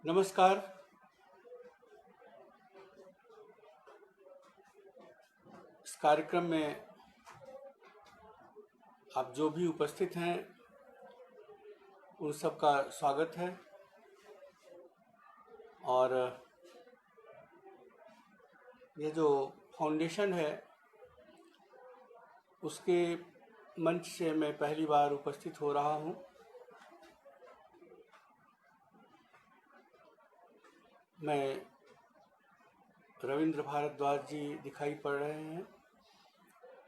नमस्कार। इस कार्यक्रम में आप जो भी उपस्थित हैं उन सबका स्वागत है। और ये जो फाउंडेशन है उसके मंच से मैं पहली बार उपस्थित हो रहा हूँ। मैं रविंद्र भारद्वाज जी दिखाई पड़ रहे हैं।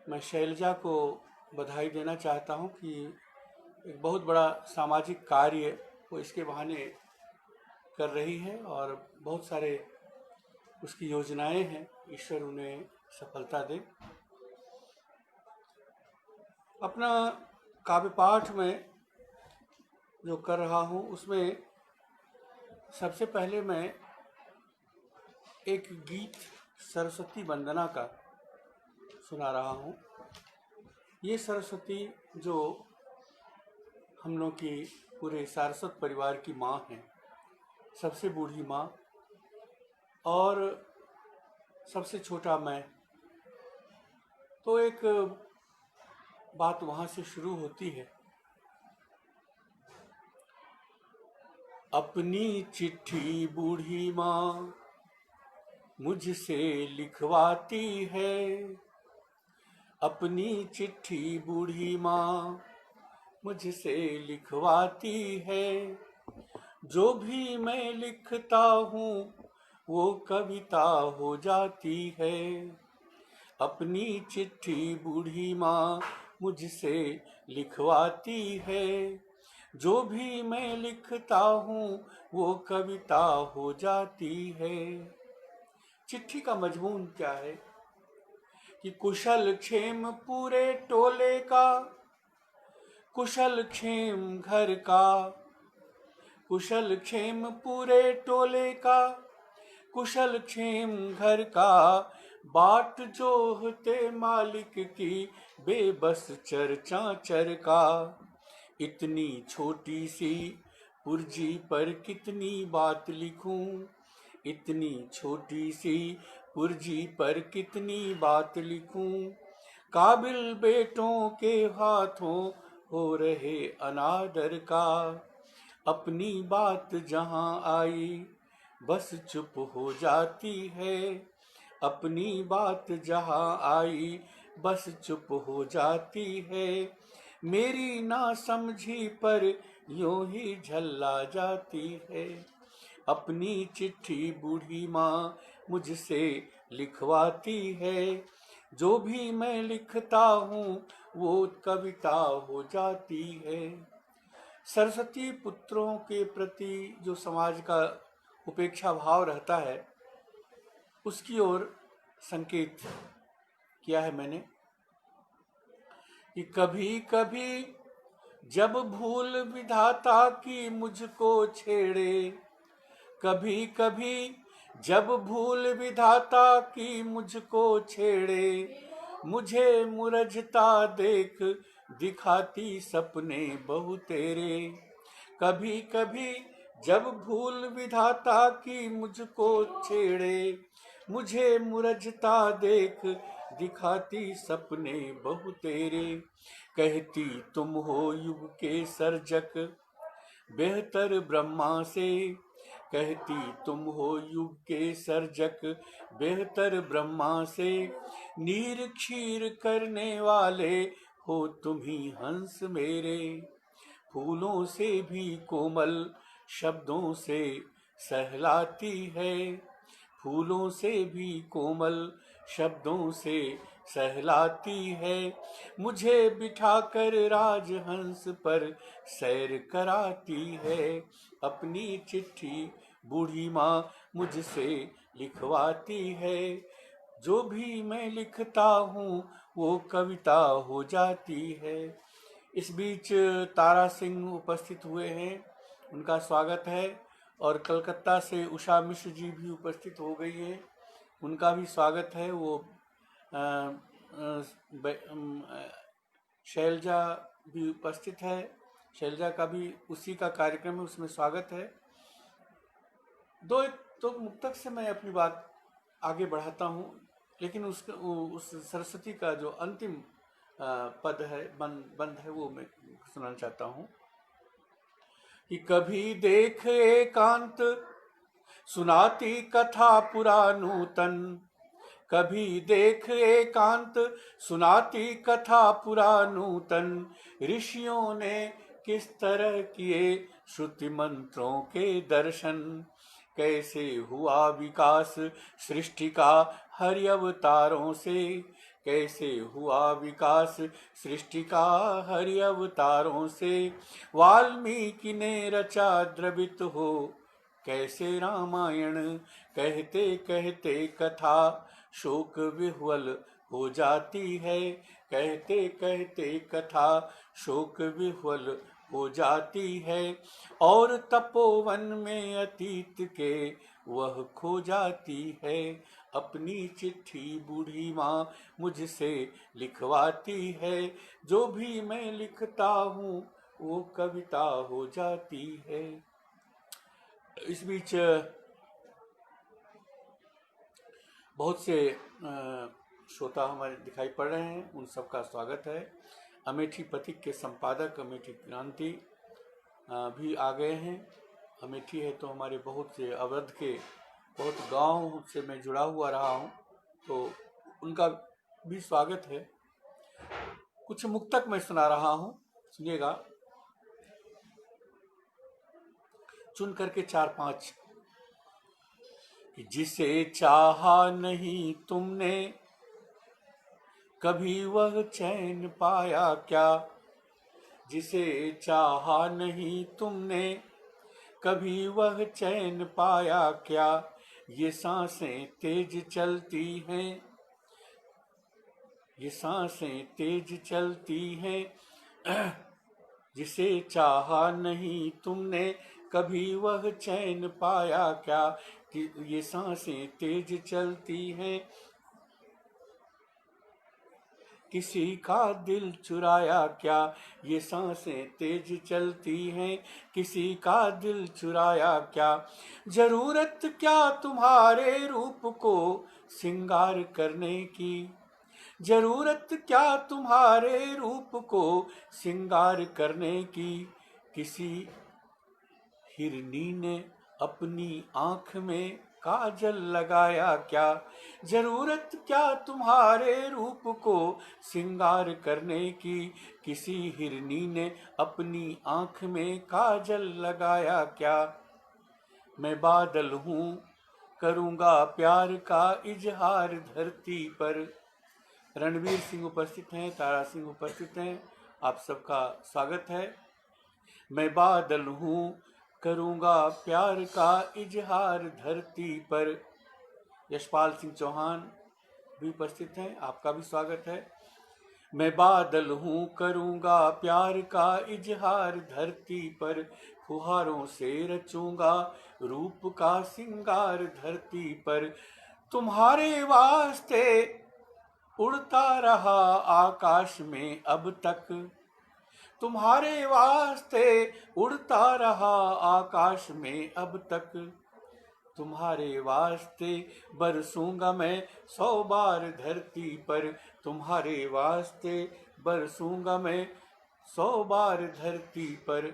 मैं शैलजा को बधाई देना चाहता हूँ कि एक बहुत बड़ा सामाजिक कार्य वो इसके बहाने कर रही है और बहुत सारे उसकी योजनाएं हैं। ईश्वर उन्हें सफलता दे। अपना काव्य पाठ में जो कर रहा हूँ उसमें सबसे पहले मैं एक गीत सरस्वती वंदना का सुना रहा हूँ। ये सरस्वती जो हम लोग की पूरे सारस्वत परिवार की माँ हैं, सबसे बूढ़ी माँ और सबसे छोटा मैं। तो एक बात वहाँ से शुरू होती है। अपनी चिट्ठी बूढ़ी माँ मुझसे लिखवाती है, अपनी चिट्ठी बूढ़ी माँ मुझसे लिखवाती है। जो भी मैं लिखता हूँ वो कविता हो जाती है। अपनी चिट्ठी बूढ़ी माँ मुझसे लिखवाती है। जो भी मैं लिखता हूँ वो कविता हो जाती है। चिट्ठी का मजमून क्या है कि कुशल क्षेम पूरे टोले का, कुशल क्षेम घर का, कुशल क्षेम पूरे टोले का, कुशल क्षेम घर का। बाट जोहते मालिक की बेबस चर्चा चर का। इतनी छोटी सी पुर्जी पर कितनी बात लिखूं, इतनी छोटी सी पुर्जी पर कितनी बात लिखूं। काबिल बेटों के हाथों हो रहे अनादर का। अपनी बात जहां आई बस चुप हो जाती है। अपनी बात जहां आई बस चुप हो जाती है। मेरी ना समझी पर यूं ही झल्ला जाती है। अपनी चिट्ठी बूढ़ी माँ मुझसे लिखवाती है। जो भी मैं लिखता हूँ वो कविता हो जाती है। सरस्वती पुत्रों के प्रति जो समाज का उपेक्षा भाव रहता है उसकी ओर संकेत किया है मैंने कि कभी कभी जब भूल विधाता की मुझको छेड़े, कभी कभी जब भूल विधाता की मुझको छेड़े। मुझे मुरझता देख दिखाती सपने बहु तेरे। कभी कभी जब भूल विधाता की मुझको छेड़े, मुझे मुरझता देख दिखाती सपने बहु तेरे। कहती तुम हो युग के सर्जक बेहतर ब्रह्मा से, कहती तुम हो युग के सर्जक बेहतर ब्रह्मा से। नीर क्षीर करने वाले हो तुम ही हंस मेरे। फूलों से भी कोमल शब्दों से सहलाती है, फूलों से भी कोमल शब्दों से सहलाती है। मुझे बिठाकर राजहंस पर सैर कराती है। अपनी चिट्ठी बूढ़ी माँ मुझसे लिखवाती है। जो भी मैं लिखता हूँ वो कविता हो जाती है। इस बीच तारा सिंह उपस्थित हुए हैं, उनका स्वागत है। और कलकत्ता से उषा मिश्र जी भी उपस्थित हो गई हैं, उनका भी स्वागत है। वो शैलजा भी उपस्थित है, शैलजा का भी उसी का कार्यक्रम है, उसमें स्वागत है। दो एक तो मुक्तक से मैं अपनी बात आगे बढ़ाता हूँ, लेकिन उस सरस्वती का जो अंतिम पद है, बंद है, वो मैं सुनाना चाहता हूँ कि कभी देख एकांत सुनाती कथा पुरानूतन, कभी देख एकांत सुनाती कथा पुरानूतन, ऋषियों ने किस तरह किए श्रुति मंत्रों के दर्शन, कैसे हुआ विकास सृष्टि का हरि अवतारों से, कैसे हुआ विकास सृष्टि का हरि अवतारों से, वाल्मीकि ने रचा द्रवित हो कैसे रामायण, कहते कहते कथा शोक विह्वल हो जाती है, कहते कहते कथा शोक विह्वल हो जाती है, और तपोवन में अतीत के वह खो जाती है, अपनी चिट्ठी बूढ़ी माँ मुझसे लिखवाती है, जो भी मैं लिखता हूँ वो कविता हो जाती है। इस बीच बहुत से श्रोता हमारे दिखाई पड़ रहे हैं, उन सबका स्वागत है। अमेठी पथिक के संपादक अमेठी क्रांति भी आ गए हैं। अमेठी है तो हमारे बहुत से अवध के बहुत गांव से मैं जुड़ा हुआ रहा हूं, तो उनका भी स्वागत है। कुछ मुक्तक मैं सुना रहा हूं, सुनिएगा, चुन करके 4-5। जिसे चाहा नहीं तुमने कभी वह चैन पाया क्या, जिसे चाहा नहीं तुमने कभी वह चैन पाया क्या, ये सांसें तेज चलती हैं, ये सांसें तेज चलती हैं, जिसे चाहा नहीं तुमने कभी वह चैन पाया क्या, कि ये सांसें तेज चलती हैं, किसी का दिल चुराया क्या, ये सांसें तेज चलती हैं, किसी का दिल चुराया क्या, जरूरत क्या तुम्हारे रूप को सिंगार करने की, जरूरत क्या तुम्हारे रूप को सिंगार करने की, किसी हिरनी ने अपनी आंख में काजल लगाया क्या, जरूरत क्या तुम्हारे रूप को सिंगार करने की, किसी हिरनी ने अपनी आंख में काजल लगाया क्या, मैं बादल हूँ करूँगा प्यार का इजहार धरती पर। रणवीर सिंह उपस्थित हैं, तारा सिंह उपस्थित हैं, आप सबका स्वागत है। मैं बादल हूँ करूँगा प्यार का इजहार धरती पर। यशपाल सिंह चौहान भी उपस्थित हैं, आपका भी स्वागत है। मैं बादल हूँ करूँगा प्यार का इजहार धरती पर, फुहारों से रचूंगा रूप का सिंगार धरती पर, तुम्हारे वास्ते उड़ता रहा आकाश में अब तक, तुम्हारे वास्ते उड़ता रहा आकाश में अब तक, तुम्हारे वास्ते बरसूंगा मैं 100 बार धरती पर, तुम्हारे वास्ते बरसूंगा मैं 100 बार धरती पर।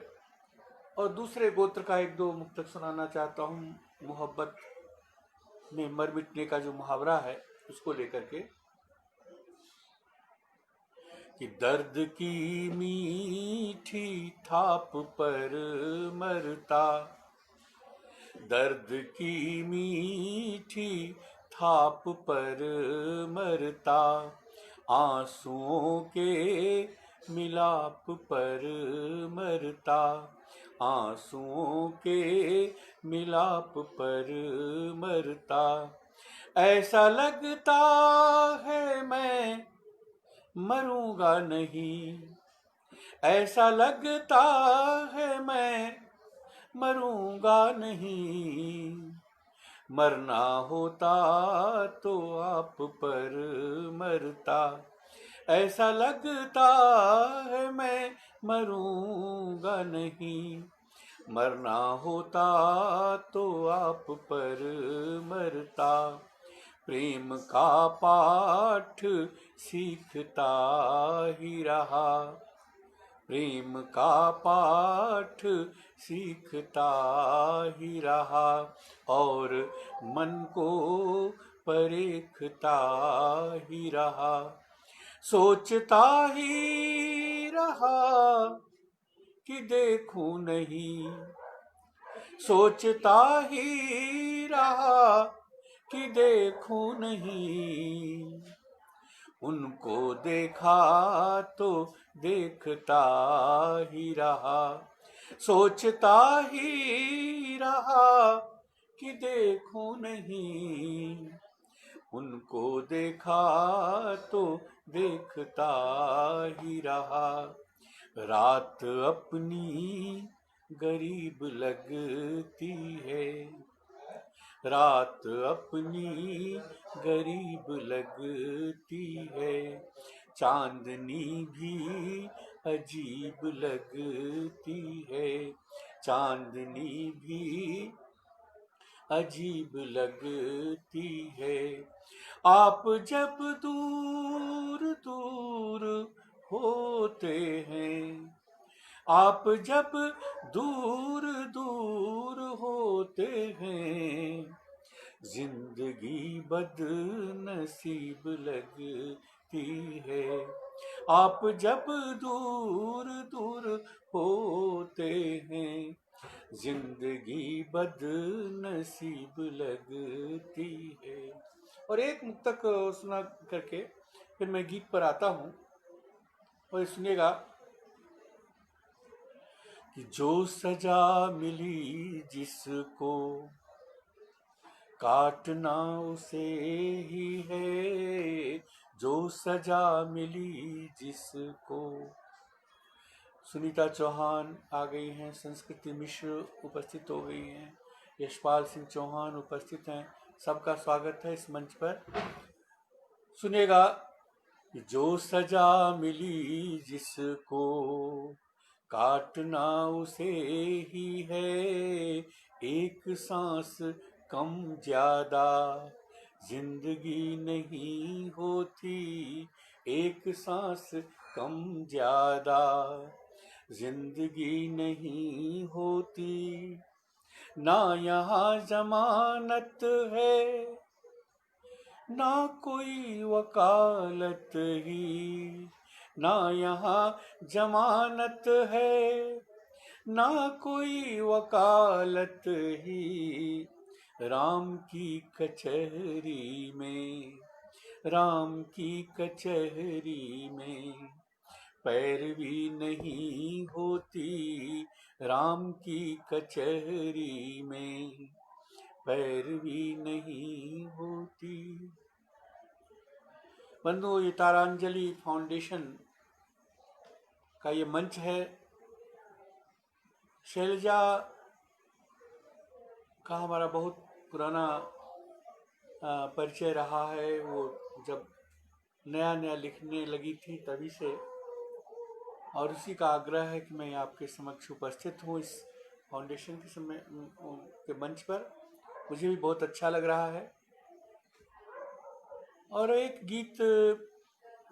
और दूसरे गोत्र का एक दो मुक्तक सुनाना चाहता हूँ, मोहब्बत में मर मिटने का जो मुहावरा है उसको लेकर के, कि दर्द की मीठी थाप पर मरता, दर्द की मीठी थाप पर मरता, आंसुओं के मिलाप पर मरता, आंसुओं के मिलाप पर मरता, ऐसा लगता है मैं मरूंगा नहीं, ऐसा लगता है मैं मरूंगा नहीं, मरना होता तो आप पर मरता, ऐसा लगता है मैं मरूंगा नहीं, मरना होता तो आप पर मरता, प्रेम का पाठ सीखता ही रहा, प्रेम का पाठ सीखता ही रहा, और मन को परखता ही रहा, सोचता ही रहा कि देखूं नहीं, सोचता ही रहा कि देखूं नहीं, उनको देखा तो देखता ही रहा, सोचता ही रहा कि देखूं नहीं, उनको देखा तो देखता ही रहा, रात अपनी गरीब लगती है, रात अपनी गरीब लगती है, चांदनी भी अजीब लगती है, चांदनी भी अजीब लगती है, आप जब दूर दूर होते हैं, आप जब दूर दूर होते हैं, जिंदगी बदनसीब लगती है, आप जब दूर दूर होते हैं, जिंदगी बदनसीब लगती है। और एक मुक्तक सुना करके फिर मैं गीत पर आता हूँ, और सुनिएगा कि जो सजा मिली जिसको काटना उसे ही है, जो सजा मिली जिसको। सुनीता चौहान आ गई हैं, संस्कृति मिश्र उपस्थित हो गई हैं, यशपाल सिंह चौहान उपस्थित हैं, सबका स्वागत है इस मंच पर। सुनिएगा कि जो सजा मिली जिसको काटना उसे ही है, एक सांस कम ज्यादा जिंदगी नहीं होती, एक सांस कम ज्यादा जिंदगी नहीं होती, ना यहाँ जमानत है ना कोई वकालत ही, ना यहाँ जमानत है ना कोई वकालत ही, राम की कचहरी में, राम की कचहरी में पैरवी नहीं होती, राम की कचहरी में पैरवी नहीं होती। बंधु, ये तारांजलि फाउंडेशन का ये मंच है। शैलजा का हमारा बहुत पुराना परिचय रहा है, वो जब नया नया लिखने लगी थी तभी से, और उसी का आग्रह है कि मैं आपके समक्ष उपस्थित हूँ इस फाउंडेशन के समय के मंच पर। मुझे भी बहुत अच्छा लग रहा है। और एक गीत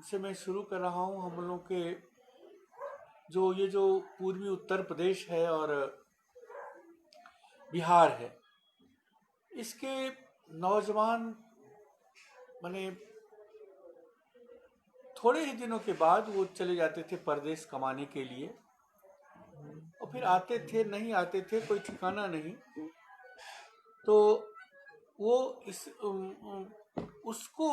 से मैं शुरू कर रहा हूँ। हम लोगों के ये जो पूर्वी उत्तर प्रदेश है और बिहार है, इसके नौजवान माने थोड़े ही दिनों के बाद वो चले जाते थे परदेश कमाने के लिए, और फिर आते थे नहीं आते थे, कोई ठिकाना नहीं। तो वो उसको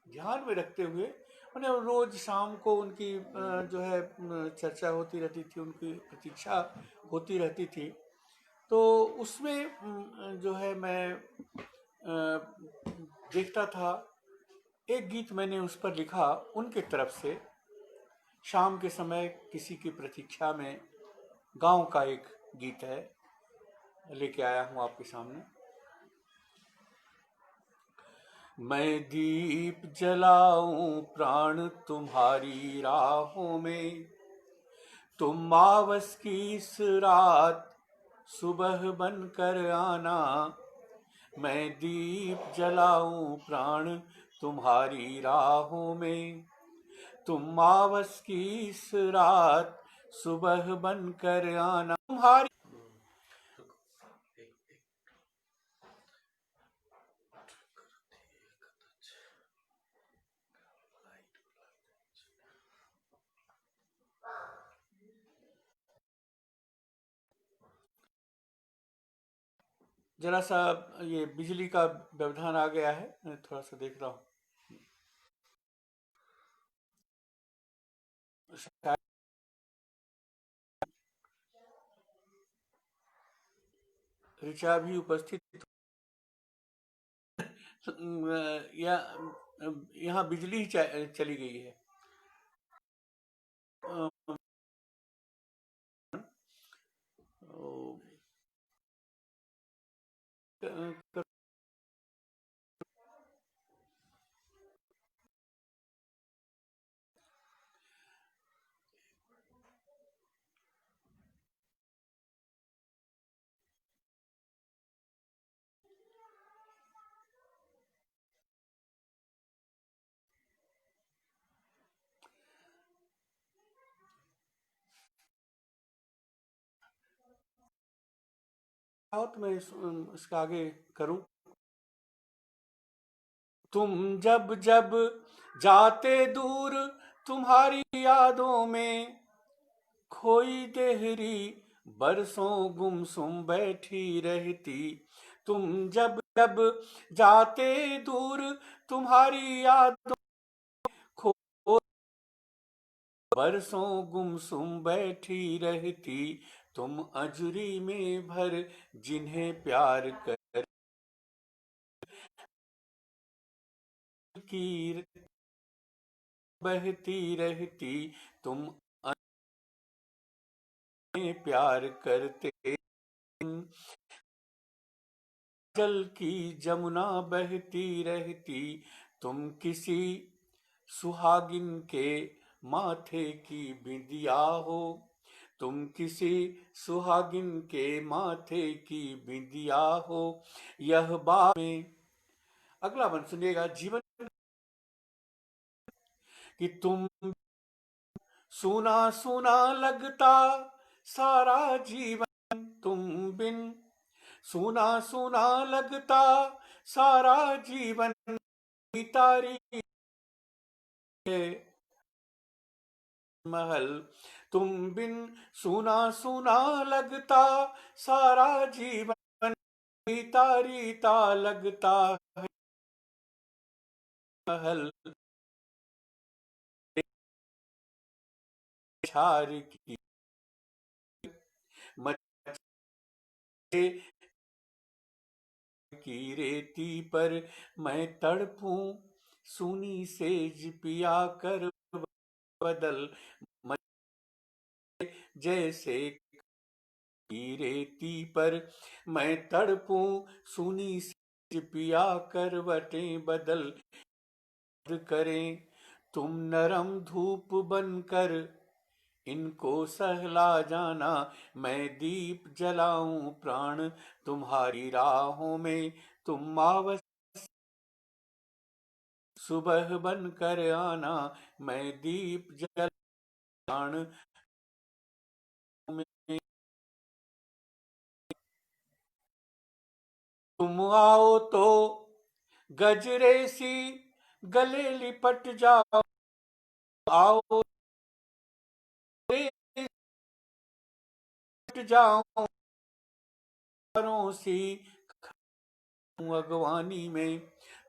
ध्यान में रखते हुए मैंने रोज शाम को उनकी जो है चर्चा होती रहती थी, उनकी प्रतीक्षा होती रहती थी। तो उसमें जो है मैं देखता था, एक गीत मैंने उस पर लिखा उनके तरफ से, शाम के समय किसी की प्रतीक्षा में, गांव का एक गीत है, लेके आया हूं आपके सामने। मैं दीप जलाऊं प्राण तुम्हारी राहों में, तुम मावस की इस रात सुबह बन कर आना, मैं दीप जलाऊं प्राण तुम्हारी राहों में। तुम मावस की इस रात सुबह बन कर आना तुम्हारी। जरा सा ये बिजली का व्यवधान आ गया है, मैं थोड़ा सा देख रहा हूँ। ऋचा भी उपस्थित या यहाँ बिजली ही चली गई है। आओ तो मैं इसका आगे करूं। तुम जब जब जाते दूर तुम्हारी यादों में, खोई देहरी बरसों गुमसुम बैठी रहती। तुम जब जब जाते दूर तुम्हारी यादों, खो बरसों गुमसुम बैठी रहती। तुम अजरी में भर जिन्हें प्यार कर की बहती रहती। तुम में प्यार करते, जल की जमुना बहती रहती। तुम किसी सुहागिन के माथे की बिंदिया हो, तुम किसी सुहागिन के माथे की बिंदिया हो। यह बात में अगला बन सुनिएगा। जीवन कि तुम सुना सुना लगता सारा जीवन तुम बिन, सुना सुना लगता सारा जीवन तारी है महल। तुम बिन सुना सुना लगता सारा जीवन, तारी ता लगता है महल। छार की रेती पर मैं तड़पूं, सुनी सेज पिया कर बदल जैसे की रेती पर मैं तड़पूं, सुनी सेज पिया करवटें बदल करें। तुम नरम धूप बनकर इनको सहला जाना, मैं दीप जलाऊं प्राण तुम्हारी राहों में। तुम मावस सुबह बन कर आना, मैं दीप जल प्राण में। तुम आओ तो गजरे सी गले लिपट जाओ, आओ जाऊं सी अगवानी में।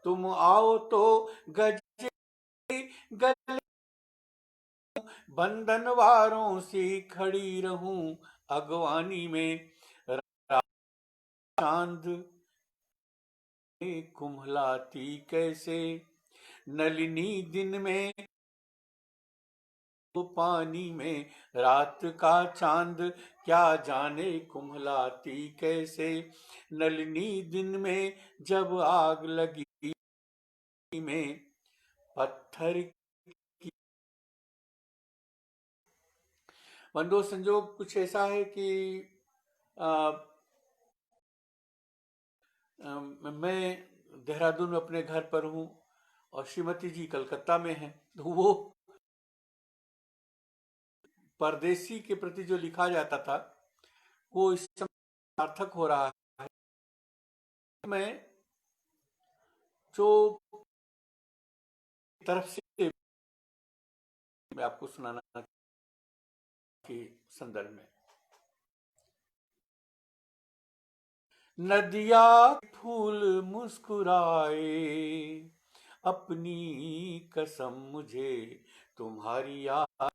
तुम आओ तो गजरे गले बंधनवारों सी खड़ी रहूं अगवानी में। चांद कुम्हलाती कैसे नलिनी दिन में, तो पानी में रात का चांद क्या जाने कुम्हलाती कैसे। नलिनी दिन में जब आग लगी में पत्थर की। बंदो संजोग कुछ ऐसा है कि मैं देहरादून में अपने घर पर हूँ और श्रीमती जी कलकत्ता में हैं, तो वो परदेसी के प्रति जो लिखा जाता था वो इस समय सार्थक हो रहा है। मैं जो तरफ से मैं आपको सुनाना के संदर्भ में, नदिया फूल मुस्कुराए, अपनी कसम मुझे तुम्हारी याद,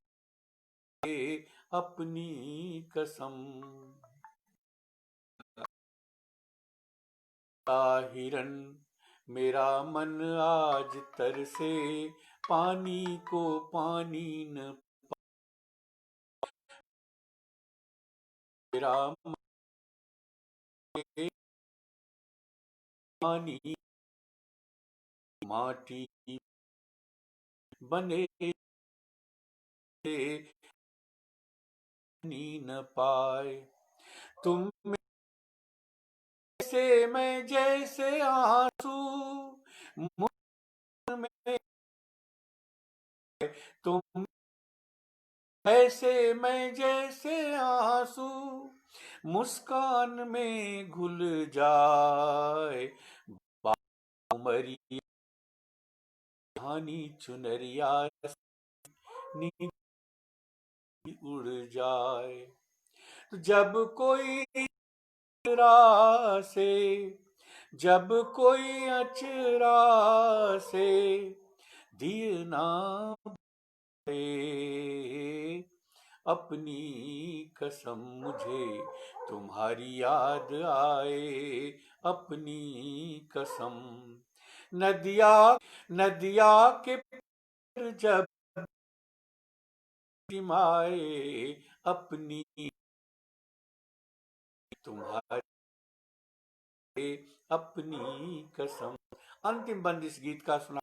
अपनी कसम। हिरन मेरा मन आज तरसे, पानी को पानी न मेरा पानी माटी बने न पाए, तुम से मैं जैसे आंसू मुझ में, तुम ऐसे मैं जैसे आंसू मुस्कान में घुल जाए, उमरी धानी चुनरिया नींद उड़ जाए। जब कोई अचरा से, जब कोई अचरा से दिए ना अपनी कसम मुझे तुम्हारी याद आए, अपनी कसम। नदिया नदिया के पर जब माए, अपनी तुम्हारी अपनी कसम। अंतिम बंद इस गीत का सुना।